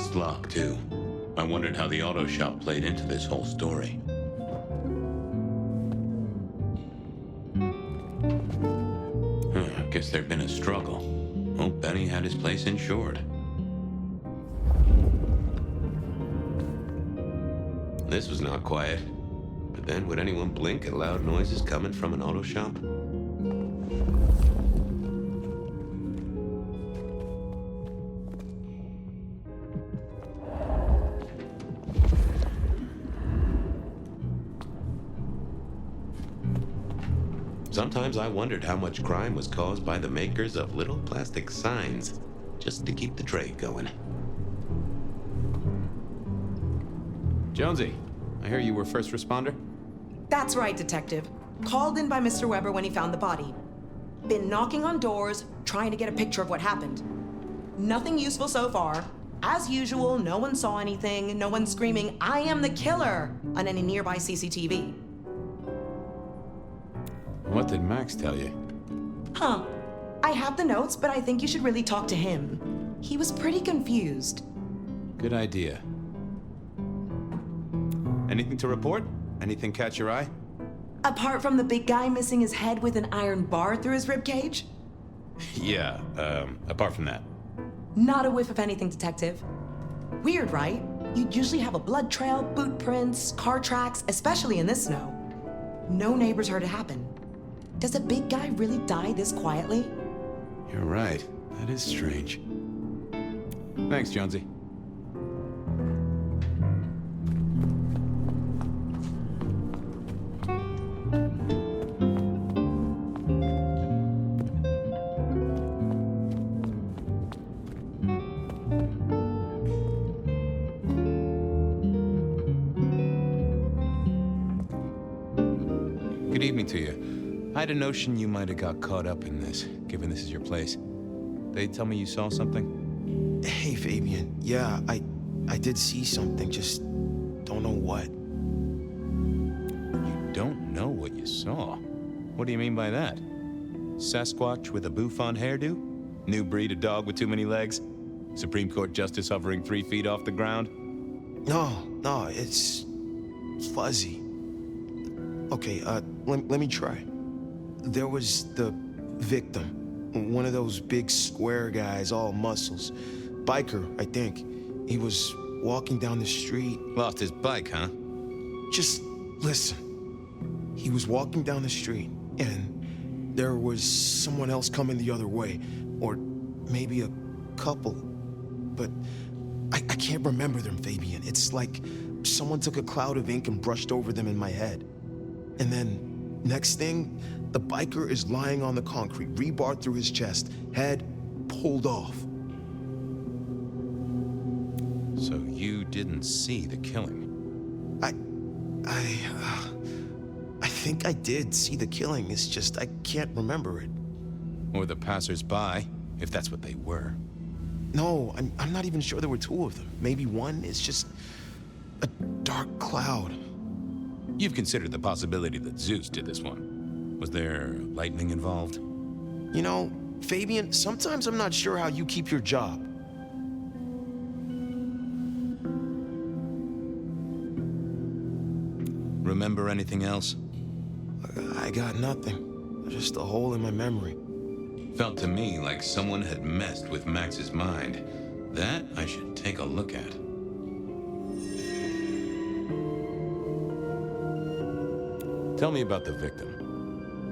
Rust lock, too. I wondered how the auto shop played into this whole story. Guess there'd been a struggle. Hope Benny had his place insured. This was not quiet. But then, would anyone blink at loud noises coming from an auto shop? Sometimes I wondered how much crime was caused by the makers of little plastic signs, just to keep the trade going. Jonesy, I hear you were first responder? That's right, Detective. Called in by Mr. Weber when he found the body. Been knocking on doors, trying to get a picture of what happened. Nothing useful so far. As usual, no one saw anything, no one screaming, "I am the killer!" on any nearby CCTV. What did Max tell you? Huh. I have the notes, but I think you should really talk to him. He was pretty confused. Good idea. Anything to report? Anything catch your eye? Apart from the big guy missing his head with an iron bar through his ribcage? Yeah, apart from that. Not a whiff of anything, Detective. Weird, right? You'd usually have a blood trail, boot prints, car tracks, especially in this snow. No neighbors heard it happen. Does a big guy really die this quietly? You're right. That is strange. Thanks, Jonesy. Good evening to you. I had a notion you might have got caught up in this, given this is your place. They tell me you saw something? Hey, Fabian. Yeah, I did see something, just don't know what. You don't know what you saw? What do you mean by that? Sasquatch with a bouffant hairdo? New breed of dog with too many legs? Supreme Court justice hovering 3 feet off the ground? No, it's fuzzy. Okay, let me try. There was the victim, one of those big square guys, all muscles. Biker, I think. He was walking down the street. Lost his bike, huh? Just listen. He was walking down the street, and there was someone else coming the other way. Or maybe a couple. But I can't remember them, Fabian. It's like someone took a cloud of ink and brushed over them in my head. And then, next thing, the biker is lying on the concrete, rebar through his chest, head pulled off. So you didn't see the killing? I think I did see the killing. It's just I can't remember it. Or the passers-by, if that's what they were. No, I'm not even sure there were 2 of them. Maybe one is just a dark cloud. You've considered the possibility that Zeus did this one. Was there lightning involved? You know, Fabian, sometimes I'm not sure how you keep your job. Remember anything else? I got nothing. Just a hole in my memory. Felt to me like someone had messed with Max's mind. That I should take a look at. Tell me about the victim.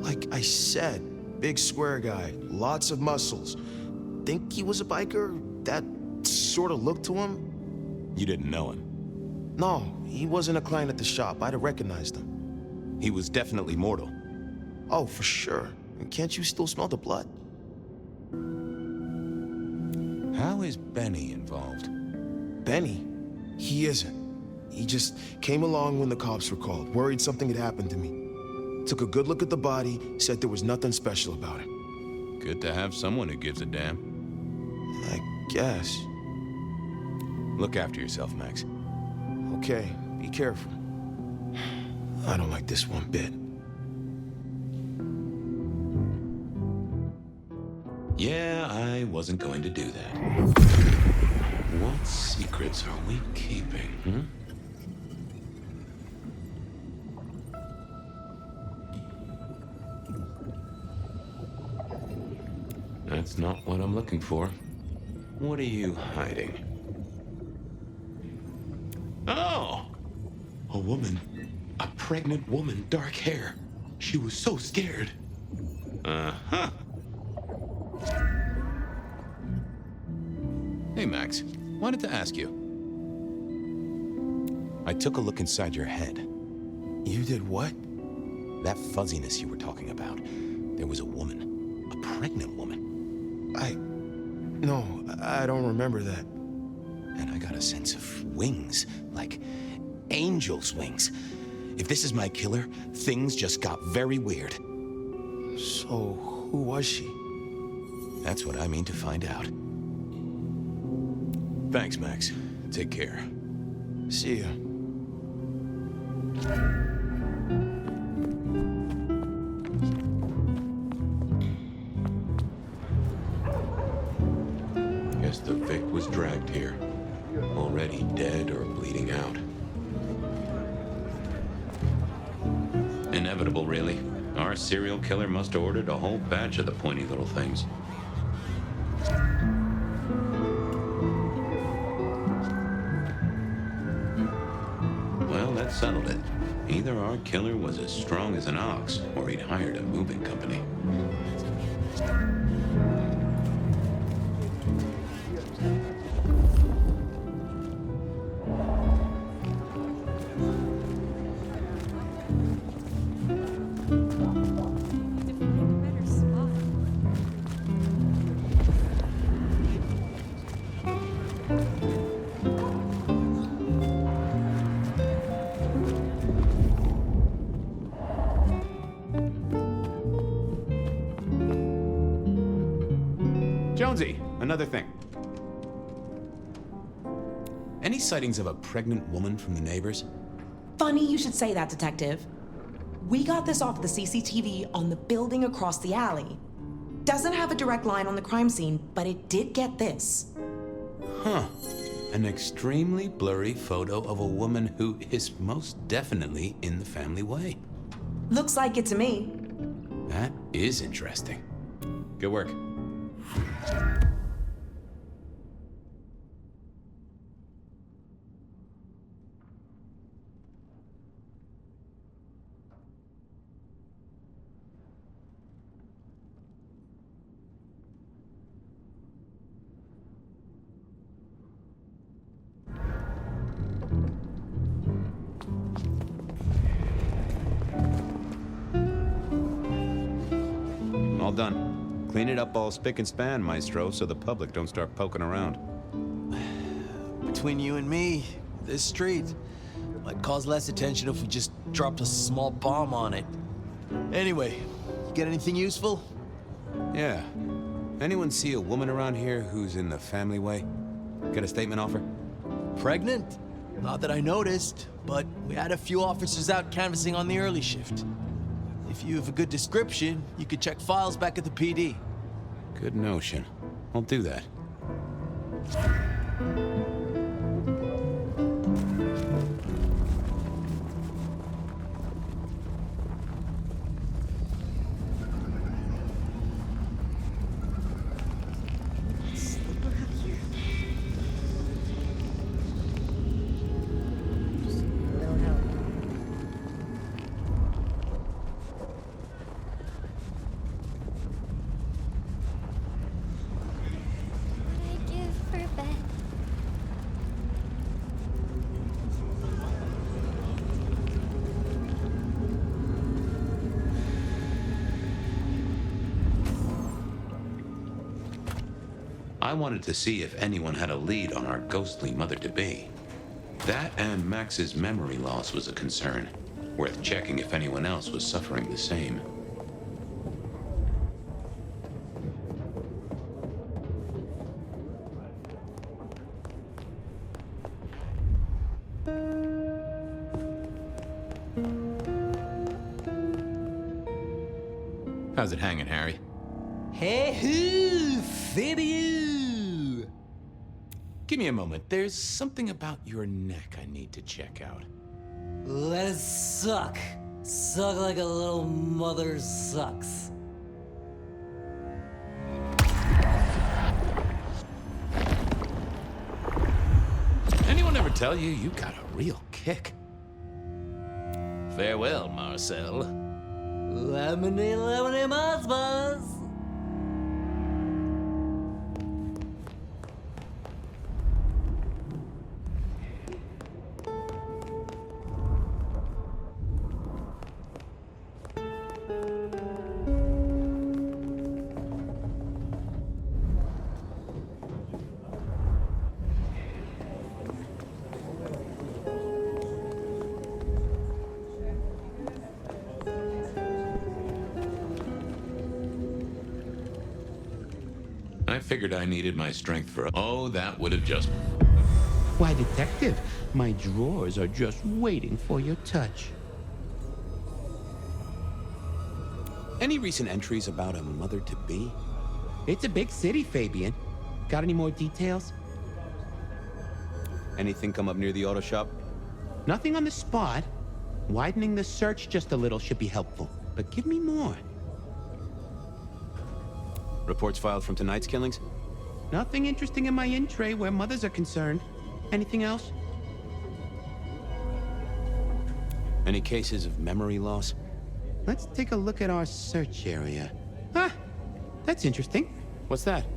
Like I said, big square guy, lots of muscles. Think he was a biker? That sort of looked to him? You didn't know him? No, he wasn't a client at the shop. I'd have recognized him. He was definitely mortal. Oh, for sure. And can't you still smell the blood? How is Benny involved? Benny? He isn't. He just came along when the cops were called, worried something had happened to me. Took a good look at the body, said there was nothing special about it. Good to have someone who gives a damn. I guess. Look after yourself, Max. Okay, be careful. I don't like this one bit. Yeah, I wasn't going to do that. What secrets are we keeping, hmm? That's not what I'm looking for. What are you hiding? Oh! A woman. A pregnant woman, dark hair. She was so scared. Uh-huh. Hey, Max. Wanted to ask you. I took a look inside your head. You did what? That fuzziness you were talking about. There was a woman. A pregnant woman. No, I don't remember that. And I got a sense of wings. Like angel's wings. If this is my killer, things just got very weird. So, who was she? That's what I mean to find out. Thanks, Max. Take care. See ya. Guess the Vic was dragged here. Already dead or bleeding out. Inevitable, really. Our serial killer must have ordered a whole batch of the pointy little things. Well, that settled it. Either our killer was as strong as an ox, or he'd hired a moving company. Jonesy, another thing. Any sightings of a pregnant woman from the neighbors? Funny you should say that, Detective. We got this off the CCTV on the building across the alley. Doesn't have a direct line on the crime scene, but it did get this. Huh. An extremely blurry photo of a woman who is most definitely in the family way. Looks like it to me. That is interesting. Good work. All done. Clean it up all spick and span, Maestro, so the public don't start poking around. Between you and me, this street might cause less attention if we just dropped a small bomb on it. Anyway, you get anything useful? Yeah. Anyone see a woman around here who's in the family way? Get a statement off her? Pregnant? Not that I noticed, but we had a few officers out canvassing on the early shift. If you have a good description, you could check files back at the PD. Good notion. I'll do that. I wanted to see if anyone had a lead on our ghostly mother-to-be. That and Max's memory loss was a concern. Worth checking if anyone else was suffering the same. How's it hanging, Harry? Hey-hoo! Video! Give me a moment. There's something about your neck I need to check out. Let it suck. Suck like a little mother sucks. Anyone ever tell you you got a real kick? Farewell, Marcel. Lemony, lemony, muzz, buzz. I figured I needed my strength for. Oh, that would have just. Why, Detective, my drawers are just waiting for your touch. Any recent entries about a mother-to-be? It's a big city, Fabian. Got any more details? Anything come up near the auto shop? Nothing on the spot. Widening the search just a little should be helpful, but give me more. Reports filed from tonight's killings? Nothing interesting in my in-tray where mothers are concerned. Anything else? Any cases of memory loss? Let's take a look at our search area. Ah, that's interesting. What's that?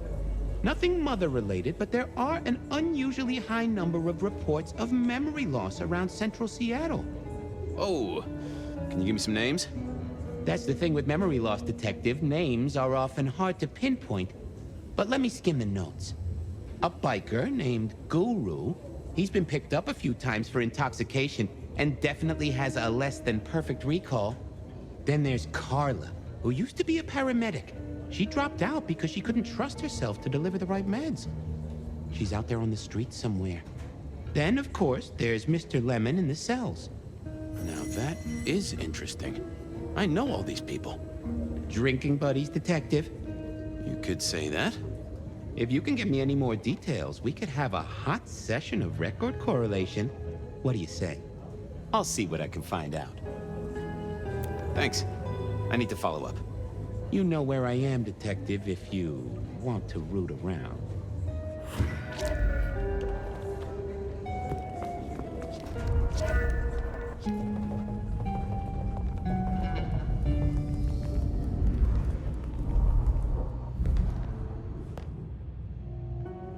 Nothing mother-related, but there are an unusually high number of reports of memory loss around central Seattle. Oh, can you give me some names? That's the thing with memory loss, Detective. Names are often hard to pinpoint. But let me skim the notes. A biker named Guru. He's been picked up a few times for intoxication and definitely has a less than perfect recall. Then there's Carla, who used to be a paramedic. She dropped out because she couldn't trust herself to deliver the right meds. She's out there on the streets somewhere. Then, of course, there's Mr. Lemon in the cells. Now that is interesting. I know all these people. Drinking buddies, Detective. You could say that. If you can give me any more details, we could have a hot session of record correlation. What do you say? I'll see what I can find out. Thanks. I need to follow up. You know where I am, Detective, if you want to root around.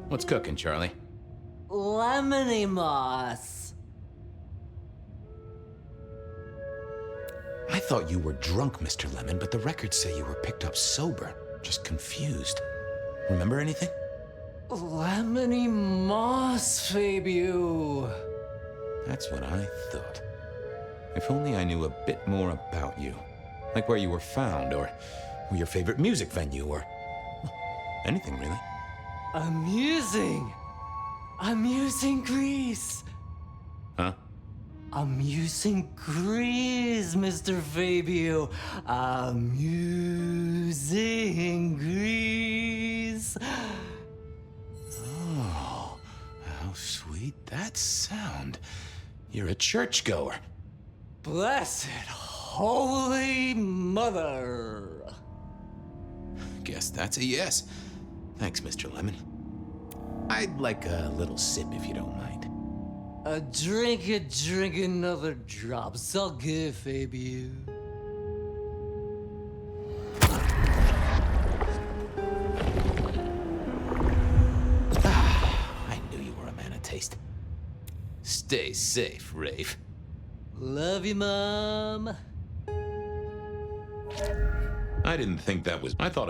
What's cooking, Charlie? Lemony moss. I thought you were drunk, Mr. Lemon, but the records say you were picked up sober. Just confused. Remember anything? Lemony moss, Fabio. That's what I thought. If only I knew a bit more about you. Like where you were found, or your favorite music venue, or anything really. Amusing Grease. Huh? Amusing Grease, Mr. Fabio. Amusing Grease. Oh, how sweet that sound. You're a churchgoer. Blessed Holy Mother. Guess that's a yes. Thanks, Mr. Lemon. I'd like a little sip if you don't mind. A drink, another drop. So good, Fabio. I knew you were a man of taste. Stay safe, Rafe. Love you, Mom. I didn't think that was. I thought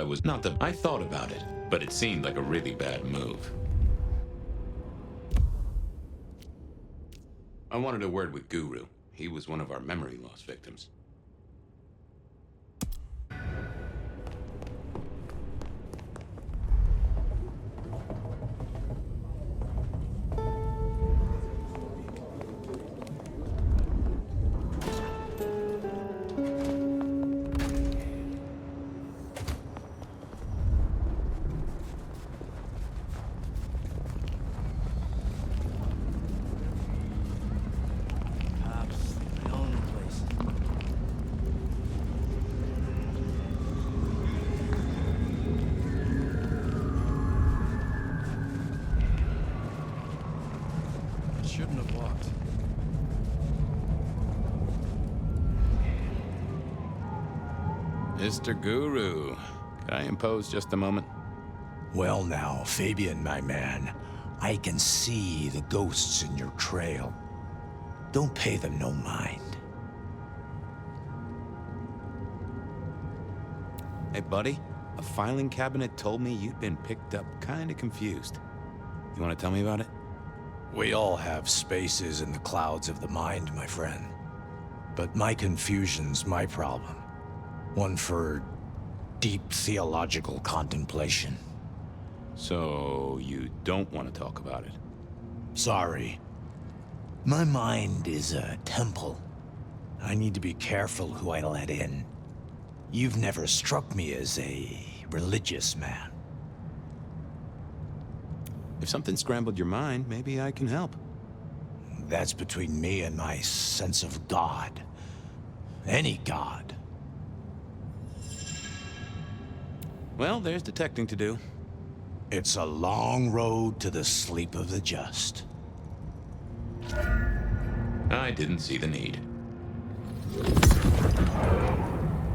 I thought about it, but it seemed like a really bad move. I wanted a word with Guru. He was one of our memory loss victims. Mr. Guru, could I impose just a moment? Well now, Fabian, my man, I can see the ghosts in your trail. Don't pay them no mind. Hey, buddy, a filing cabinet told me you'd been picked up kinda confused. You wanna tell me about it? We all have spaces in the clouds of the mind, my friend. But my confusion's my problem. One for deep theological contemplation. So, you don't want to talk about it? Sorry. My mind is a temple. I need to be careful who I let in. You've never struck me as a religious man. If something scrambled your mind, maybe I can help. That's between me and my sense of God. Any God. Well, there's detecting to do. It's a long road to the sleep of the just. I didn't see the need.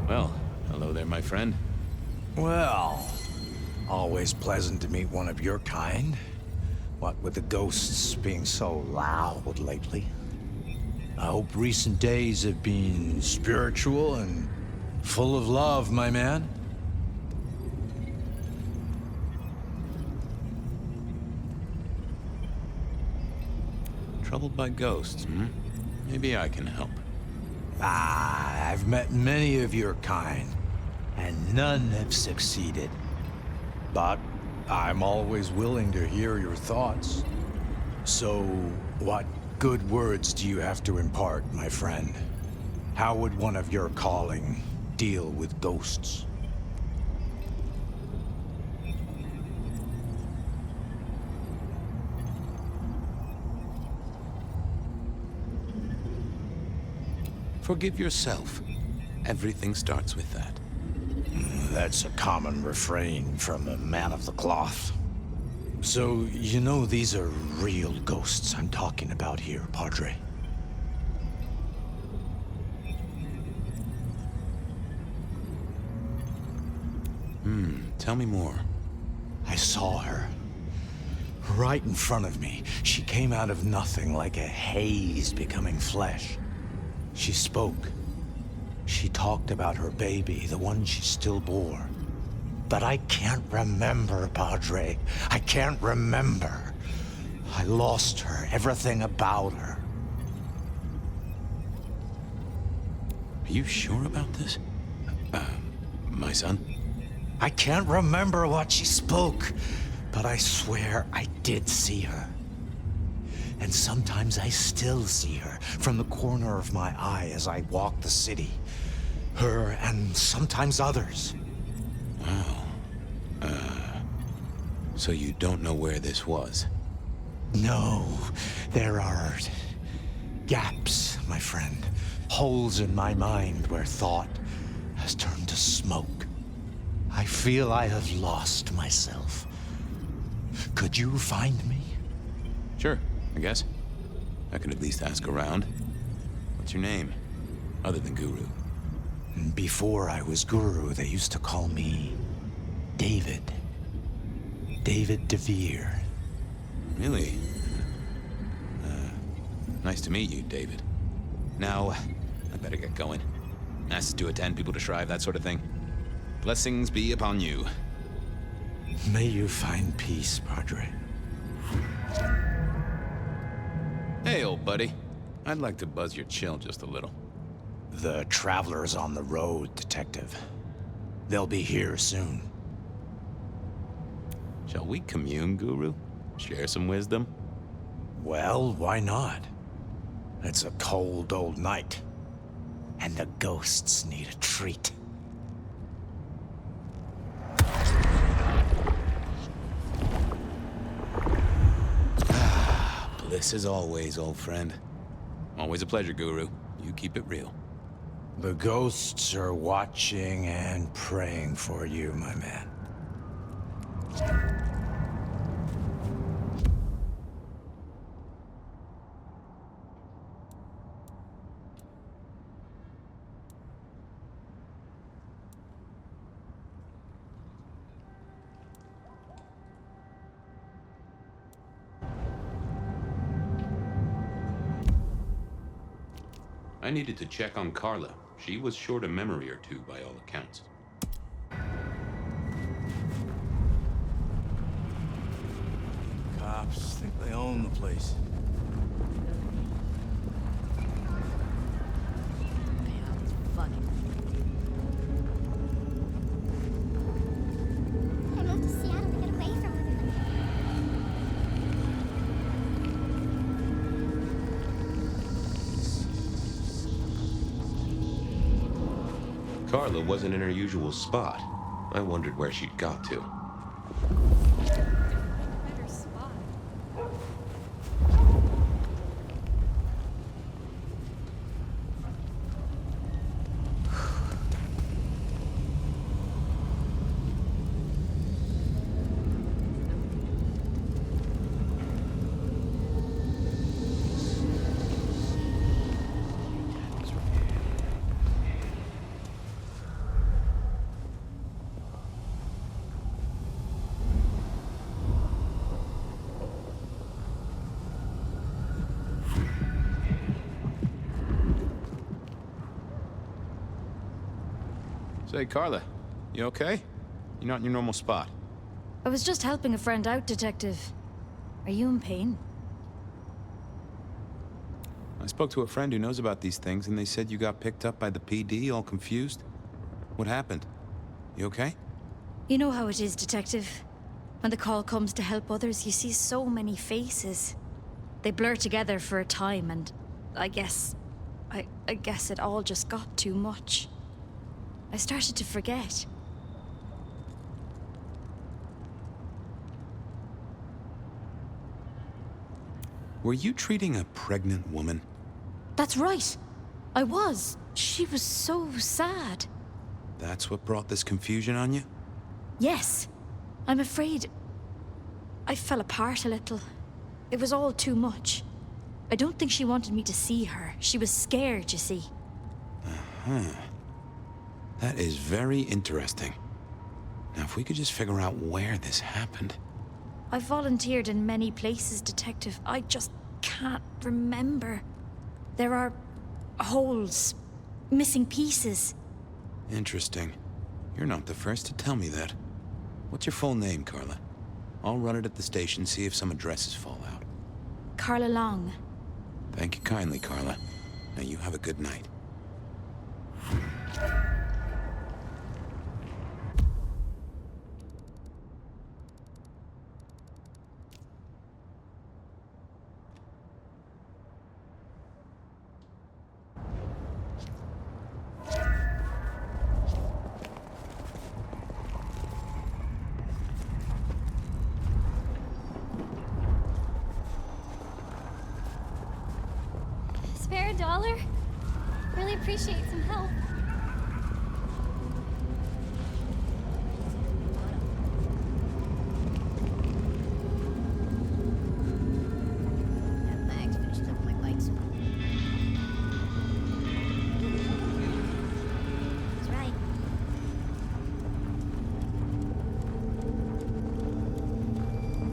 Well, hello there, my friend. Well, always pleasant to meet one of your kind. What with the ghosts being so loud lately. I hope recent days have been spiritual and full of love, my man. Troubled by ghosts, hmm? Maybe I can help. I've met many of your kind, and none have succeeded. But I'm always willing to hear your thoughts. So, what good words do you have to impart, my friend? How would one of your calling deal with ghosts? Forgive yourself. Everything starts with that. That's a common refrain from a man of the cloth. So, you know these are real ghosts I'm talking about here, Padre. Tell me more. I saw her. Right in front of me. She came out of nothing like a haze becoming flesh. She spoke. She talked about her baby, the one she still bore. But I can't remember, Padre. I can't remember. I lost her, everything about her. Are you sure about this? My son? I can't remember what she spoke, but I swear I did see her. And sometimes I still see her from the corner of my eye as I walk the city. Her and sometimes others. Wow. So you don't know where this was? No, there are gaps, my friend. Holes in my mind where thought has turned to smoke. I feel I have lost myself. Could you find me? Sure, I guess. I could at least ask around. What's your name? Other than Guru. Before I was Guru, they used to call me David. David DeVere. Really? Nice to meet you, David. Now, I better get going. Masses to attend, people to shrive, that sort of thing. Blessings be upon you. May you find peace, Padre. Hey, old buddy. I'd like to buzz your chill just a little. The traveler's on the road, Detective. They'll be here soon. Shall we commune, Guru? Share some wisdom? Well, why not? It's a cold old night, and the ghosts need a treat. Bliss as always, old friend. Always a pleasure, Guru. You keep it real. The ghosts are watching and praying for you, my man. I needed to check on Carla. She was short a memory or two by all accounts. Cops think they own the place. Funny. I moved to Seattle to get away from everyone. Carla wasn't in her usual spot. I wondered where she'd got to. Better spot. Say, Carla, you okay? You're not in your normal spot. I was just helping a friend out, Detective. Are you in pain? I spoke to a friend who knows about these things, and they said you got picked up by the PD, all confused. What happened? You okay? You know how it is, Detective. When the call comes to help others, you see so many faces. They blur together for a time, and I guess it all just got too much. I started to forget. Were you treating a pregnant woman? That's right. I was. She was so sad. That's what brought this confusion on you? Yes. I'm afraid I fell apart a little. It was all too much. I don't think she wanted me to see her. She was scared, you see. That is very interesting. Now, if we could just figure out where this happened. I've volunteered in many places, Detective. I just can't remember. There are holes, missing pieces. Interesting. You're not the first to tell me that. What's your full name, Carla? I'll run it at the station, see if some addresses fall out. Carla Long. Thank you kindly, Carla. Now you have a good night. Spare $1? Really appreciate some help. That bag's finished up my lights. That's right.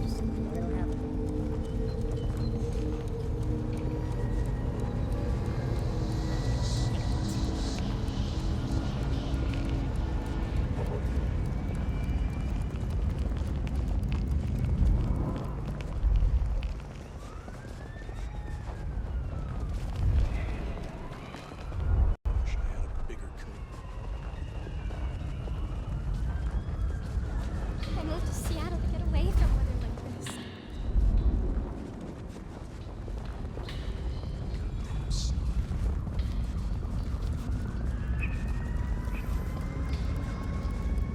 Just a little help. I moved to Seattle to get away from weather like this.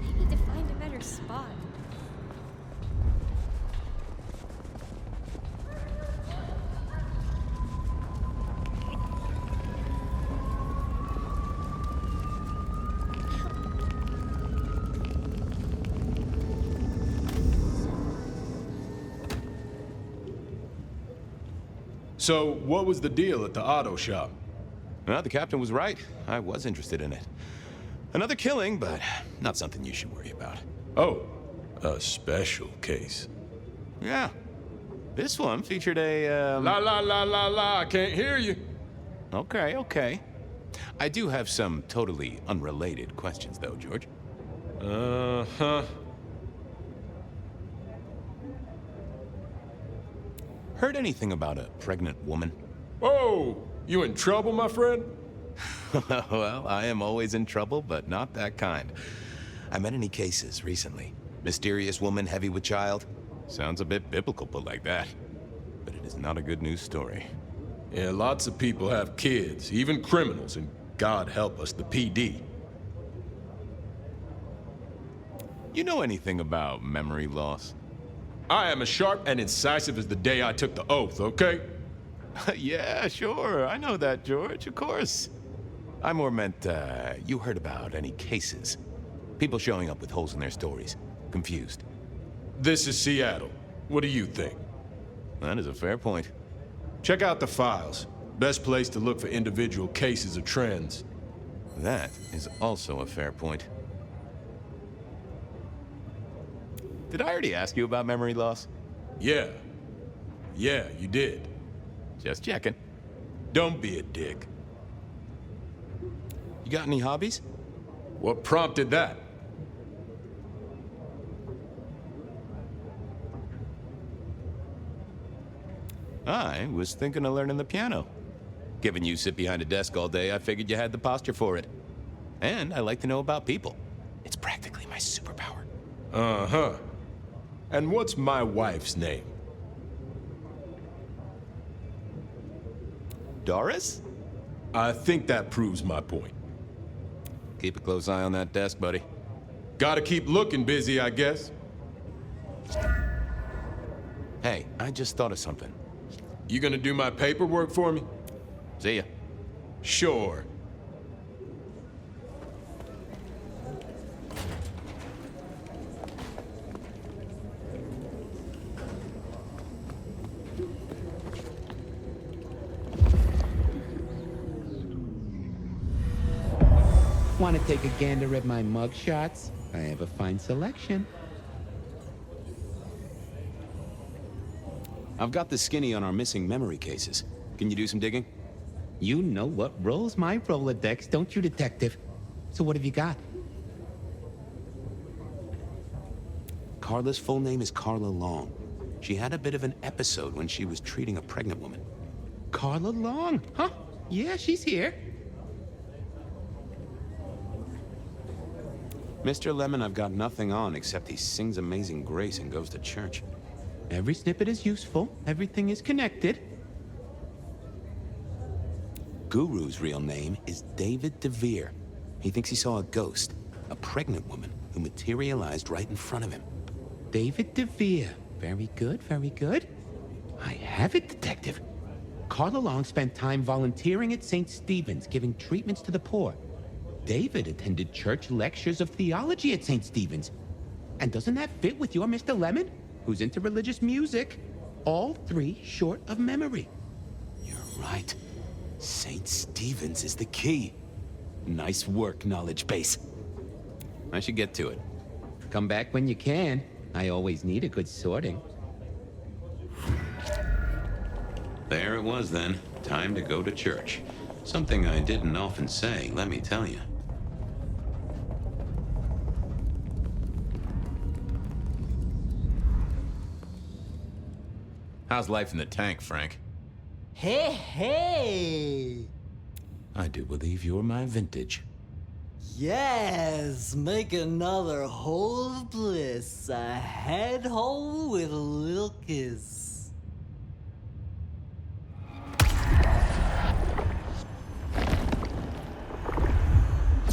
I need to find a better spot. So, what was the deal at the auto shop? Well, the captain was right. I was interested in it. Another killing, but not something you should worry about. Oh, a special case. Yeah. This one featured a, La la la la la, I can't hear you. Okay, okay. I do have some totally unrelated questions, though, George. Uh-huh. Heard anything about a pregnant woman? Whoa! You in trouble, my friend? Well, I am always in trouble, but not that kind. I met any cases recently. Mysterious woman heavy with child? Sounds a bit biblical put like that. But it is not a good news story. Yeah, lots of people have kids, even criminals, and God help us, the PD. You know anything about memory loss? I am as sharp and incisive as the day I took the oath, okay? Yeah, sure. I know that, George, of course. I more meant, you heard about any cases. People showing up with holes in their stories. Confused. This is Seattle. What do you think? That is a fair point. Check out the files. Best place to look for individual cases or trends. That is also a fair point. Did I already ask you about memory loss? Yeah. Yeah, you did. Just checking. Don't be a dick. You got any hobbies? What prompted that? I was thinking of learning the piano. Given you sit behind a desk all day, I figured you had the posture for it. And I like to know about people. It's practically my superpower. Uh-huh. And what's my wife's name? Doris? I think that proves my point. Keep a close eye on that desk, buddy. Gotta keep looking busy, I guess. Hey, I just thought of something. You gonna do my paperwork for me? See ya. Sure. Want to take a gander at my mug shots? I have a fine selection. I've got the skinny on our missing memory cases. Can you do some digging? You know what rolls my Rolodex, don't you, Detective? So what have you got? Carla's full name is Carla Long. She had a bit of an episode when she was treating a pregnant woman. Carla Long, huh? Yeah, she's here. Mr. Lemon, I've got nothing on except he sings Amazing Grace and goes to church. Every snippet is useful. Everything is connected. Guru's real name is David DeVere. He thinks he saw a ghost, a pregnant woman who materialized right in front of him. David DeVere. Very good, very good. I have it, Detective. Carla Long spent time volunteering at St. Stephen's, giving treatments to the poor. David attended church lectures of theology at St. Stephen's. And doesn't that fit with your Mr. Lemon, who's into religious music? All three short of memory. You're right. St. Stephen's is the key. Nice work, knowledge base. I should get to it. Come back when you can. I always need a good sorting. There it was then. Time to go to church. Something I didn't often say, let me tell you. How's life in the tank, Frank? Hey, hey! I do believe you're my vintage. Yes, make another hole of bliss, a head hole with a little kiss.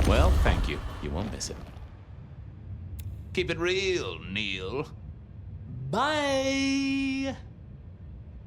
Well, thank you. You won't miss it. Keep it real, Neil. Bye!